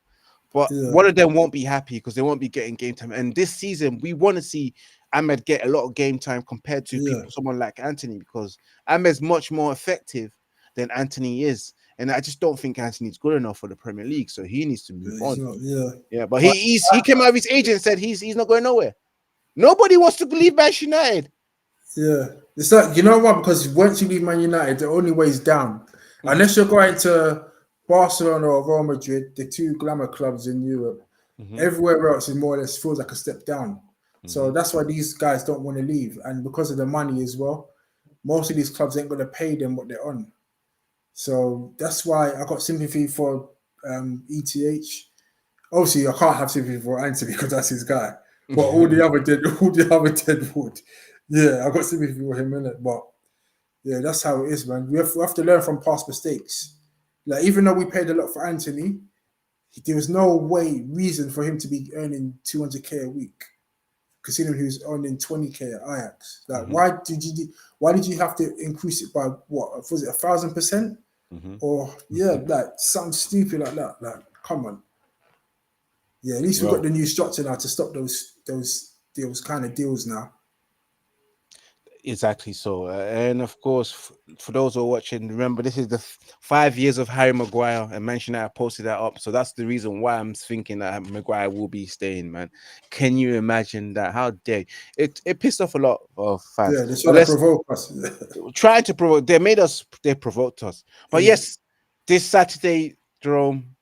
But yeah, one of them won't be happy because they won't be getting game time. And this season, we want to see Ahmed get a lot of game time compared to yeah, someone like Anthony, because Ahmed's much more effective than Anthony is. And I just don't think Anthony's good enough for the Premier League. So he needs to move yeah. He's on. not. Yeah, Yeah, but he came out of his agent and said he's not going nowhere. Nobody wants to leave Manchester United. yeah. It's like, you know what? Because once you leave Man United, the only way is down. Mhm, Unless you're going to Barcelona or Real Madrid, the two glamour clubs in Europe. mhm, Everywhere else is more or less feels like a step down. So mhm. that's why these guys don't want to leave, and because of the money as well, most of these clubs ain't going to pay them what they're on. So that's why I got sympathy for ETH. Obviously, I can't have sympathy for Anthony because that's his guy. But all the other dead would. Yeah, I got sympathy for him in it. But yeah, that's how it is, man. We have to learn from past mistakes. Like even though we paid a lot for Anthony, there was no reason for him to be earning 200k a week, considering he was earning 20k at Ajax. Like, Mhm, why did you have to increase it by what was it 1,000%? mhm. Or yeah, like something stupid like that. Like, come on. Yeah, at least we've got Well, the new structure now to stop those kind of deals now. exactly so. And of course, for those who are watching, remember this is the 5 years of Harry Maguire, and Manchester United posted that up. So that's the reason why I'm thinking that Maguire will be staying, man. Can you imagine that? How dare it pissed off a lot of fans. Yeah, they're But trying to let's provoke us. try to provoke. They provoked us. But Yeah, yes, this Saturday, Jerome,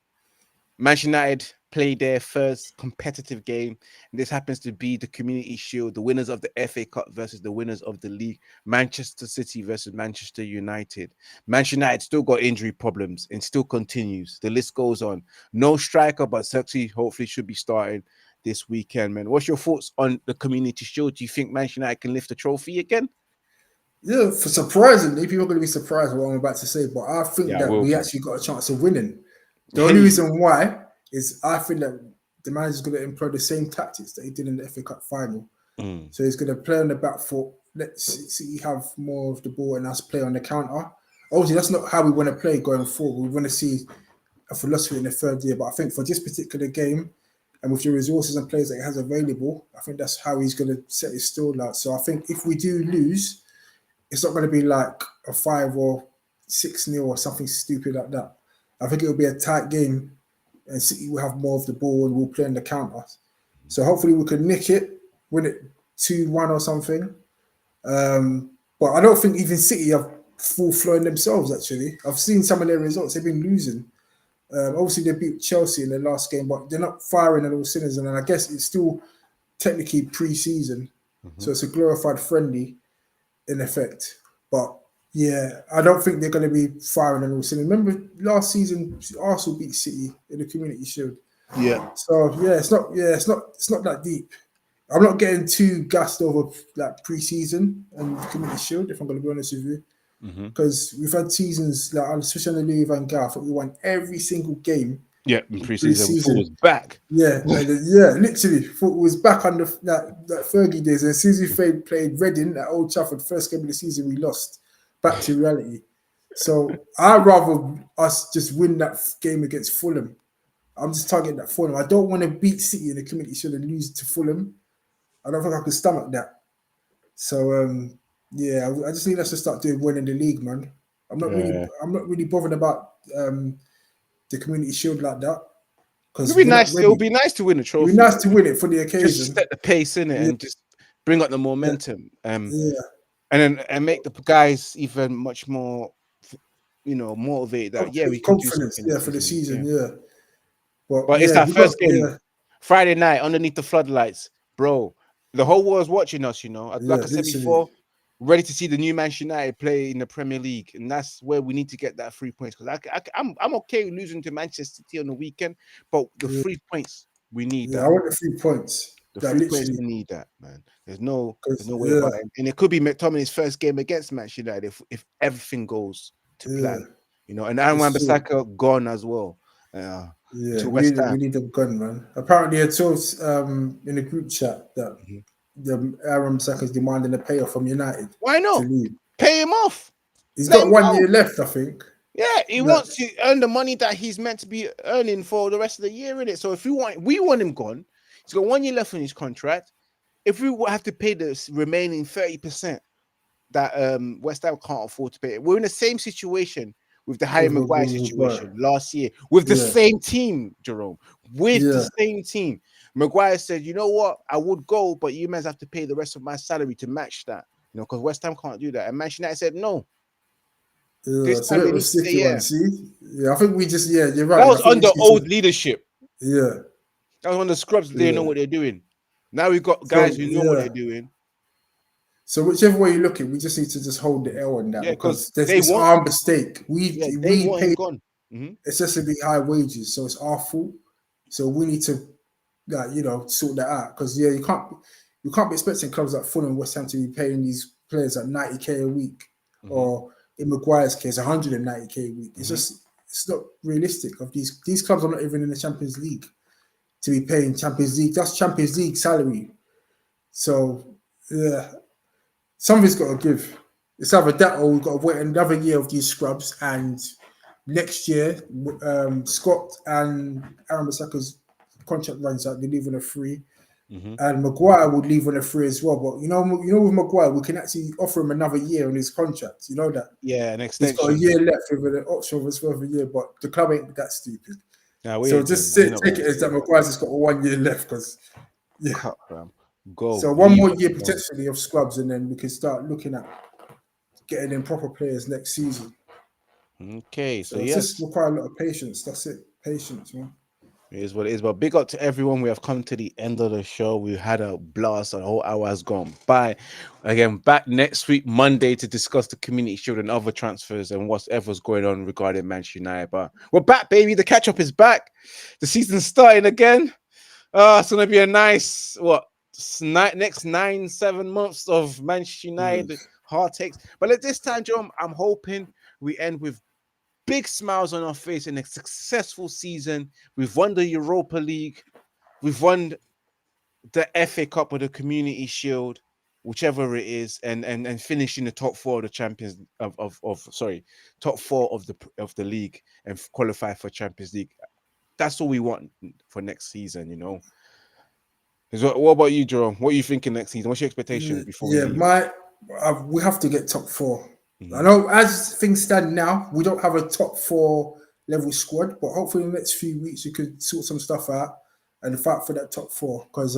Manchester United play their first competitive game. And this happens to be the Community Shield, the winners of the FA Cup versus the winners of the league, Manchester City versus Manchester United. Manchester United still got injury problems and still continues. The list goes on. No striker, but Sexy hopefully should be starting this weekend, man. What's your thoughts on the Community Shield? Do you think Manchester United can lift the trophy again? yeah. For surprisingly, people are going to be surprised with what I'm about to say, but I think Yeah, I that will we be. actually got a chance of winning. The only Hey. reason why is I think that the manager's going to employ the same tactics that he did in the FA Cup final. Mm, So he's going to play on the back foot. Let's see have more of the ball and us play on the counter. Obviously, that's not how we want to play going forward. We want to see a philosophy in the third year. But I think for this particular game and with the resources and players that he has available, I think that's how he's going to set his stall out. So I think if we do lose, it's not going to be like a 5 or 6-0 or something stupid like that. I think it'll be a tight game and City will have more of the ball and we'll play in the counter. So hopefully we can nick it, win it 2-1 or something. But I don't think even City have full flowing themselves, actually. I've seen some of their results, they've been losing. Obviously, they beat Chelsea in the last game, but they're not firing on all cylinders. And I guess it's still technically pre season. mhm. So it's a glorified friendly in effect. But yeah, I don't think they're going to be firing on all cylinders. Remember last season, Arsenal beat City in the Community Shield. Yeah. So yeah, it's not that deep. I'm not getting too gassed over like pre-season and Community Shield, if I'm going to be honest with you, Mhm. because we've had seasons like especially on the Louis Van Gaal, I thought we won every single game Yeah, in in preseason, football was pre-season. back. Yeah, yeah, literally, thought we was back on the that Fergie days. And as soon as we played Reading at Old Trafford, first game of the season, we lost. Back to reality. So I'd rather us just win that game against Fulham. I'm just targeting that Fulham. I don't want to beat City in the Community Shield and lose to Fulham. I don't think I can stomach that. So yeah, I just need us to start doing well in the league, man. Yeah. I'm not really bothered about the Community Shield like that It'll because be we're not nice. It'll ready. be nice to win a It'd be trophy. nice to win it for the Just occasion. set the pace in it Yeah, and just bring up the yeah, momentum. yeah. And make the guys even much more, motivated that yeah, we can do Confidence, something yeah, this for the season. Yeah. season, yeah. But But it's yeah, our we got first game, yeah, Friday night, underneath the floodlights, bro. The whole world's watching us. yeah, Like I said literally, before, ready to see the new Manchester United play in the Premier League, and that's where we need to get that 3 points. Because I'm okay with losing to Manchester City on the weekend, but the yeah, 3 points we need yeah. I that. want the 3 points. The Like 3 points literally, we need that, man. There's because no way yeah, about it. And it could be McTominay's first game against Manchester United if everything goes to yeah, plan. And Aaron it's true. Wan-Bissaka gone as well. Yeah, to West we Ham. need them gone, man. Apparently, I saw in the group chat that Mhm. the Aaron Saka's demanding a payoff from United Why to not? leave. Pay him off. He's Let got him 1 year go. left, I think. Yeah, he Like, wants to earn the money that he's meant to be earning for the rest of the year in it. So if we want him gone. He's got 1 year left on his contract. If we have to pay the remaining 30% that West Ham can't afford to pay, we're in the same situation with the Harry Maguire with situation Maguire. last year with the Yeah, same team, Jerome. With the yeah. same team, Maguire said, "You know what? I would go, but you guys have to pay the rest of my salary to match that." Because West Ham can't do that. And Manchester United said, "No, Yeah, this it's a time bit they of a need to say sticky one. yeah." See, yeah, I think we just, yeah, you're right. That I was think we under just need old to, leadership. yeah, That was when the scrubs didn't know yeah. what they're doing. Now we've got guys So who know what they're yeah, doing. so whichever way you look at, it, we just need to just hold the L on that Yeah, because because there's they it's want, our mistake. yeah, they We want him pay gone. Mhm. excessively high wages, so it's our fault. So we need to, sort that out because yeah, you can't be expecting clubs like Fulham and West Ham to be paying these players like 90k a week, Mhm. or in Maguire's case, 190k a week. Mhm. It's not realistic. Of these clubs are not even in the Champions League to be paying Champions League. That's Champions League salary. So yeah, something's got to give. It's either that or we've got to wait another year of these scrubs, and next year, Scott and Aaron Bissaka's contract runs out. They leave on a free, Mhm. and Maguire would leave on a free as well. But with Maguire, we can actually offer him another year on his contract. You know that Yeah, an he's got a extension. year left with an option of his further year. But the club ain't that stupid. No, we So ain't doing just that. We're not take gonna it as do that that. Maguire's just got 1 year left because yeah. Cut, fam. Go. So one Leave more us year alone. potentially of scrubs, and then we can start looking at getting in proper players next season. Okay, so So it's just yes, require a lot of patience. That's it, patience, man. it is what it is. But big up to everyone. We have come to the end of the show. We had a blast. A whole hour has gone by. Again, back next week, Monday, to discuss the community shield and other transfers and whatever's going on regarding Manchester United. But we're back, baby. The catch up is back. The season's starting again. It's gonna be a nice next 9-7 months of Manchester Mm. United hard takes. But at this time, John, I'm hoping we end with big smiles on our face in a successful season. We've won the Europa League, we've won the FA Cup or the Community Shield, whichever it is, and finish in the top four of the champions top four of the league and qualify for Champions League. That's all we want for next season, you know. What about you, Jerome? What are you thinking next season? What's your expectation before we Yeah, leave? we have to get top four. I Mhm. know as things stand now, we don't have a top four level squad, but hopefully in the next few weeks we could sort some stuff out and fight for that top four because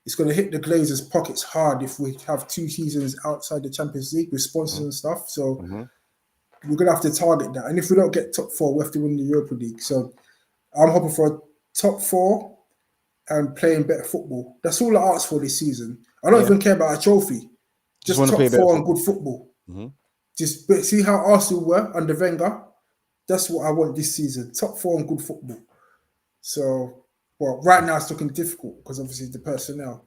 it's going to hit the Glazers' pockets hard if we have 2 seasons outside the Champions League with sponsors Mhm. and stuff. So Mhm. we're going to have to target that. And if we don't get top four, we have to win the Europa League. So I'm hoping for a top four and playing better football. That's all I ask for this season. I don't Yeah, even care about a trophy. just Just want to top play better four and football. good football. Mhm. Just see how Arsenal were under Wenger. That's what I want this season. Top four and good football. So, well, right now it's looking difficult because obviously the personnel.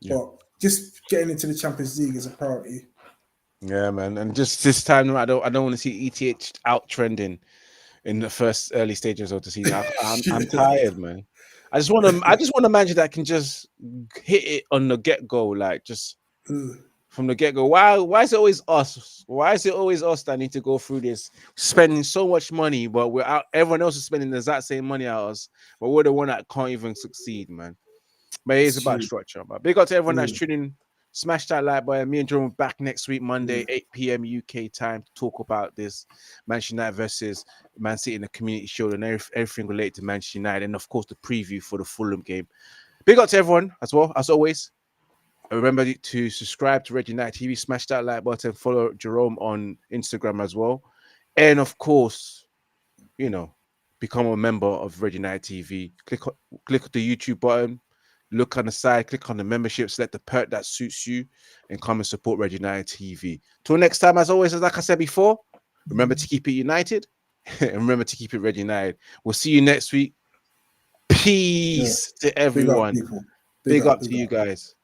Yeah. But just getting into the Champions League is a priority. Yeah, man. And just this time, I don't want to see ETH out trending in the first early stages of the season. I'm tired, man. I just want a manager that can just hit it on the get go, like just from the get go. Why is it always us? Why is it always us that need to go through this, spending so much money, but we're out? Everyone else is spending the exact same money at us, but we're the one that can't even succeed, man. But it is It's about true. structure. But big up to everyone that's tuning. Smash that like button. Me and Jerome are back next week, Monday, 8 p.m. UK time, to talk about this Manchester United versus Man City in the Community Shield and everything related to Manchester United, and of course the preview for the Fulham game. Big up to everyone as well, as always. Remember to subscribe to Red United TV, smash that like button, follow Jerome on Instagram as well, and of course, become a member of Red United TV. Click the YouTube button, look on the side, click on the membership, select the perk that suits you, and come and support Red United TV. Till next time, as always, like I said before, remember to keep it united and remember to keep it Red United. We'll see you next week. Yeah. Peace to Big up, everyone. people. Big up to Big you up. guys.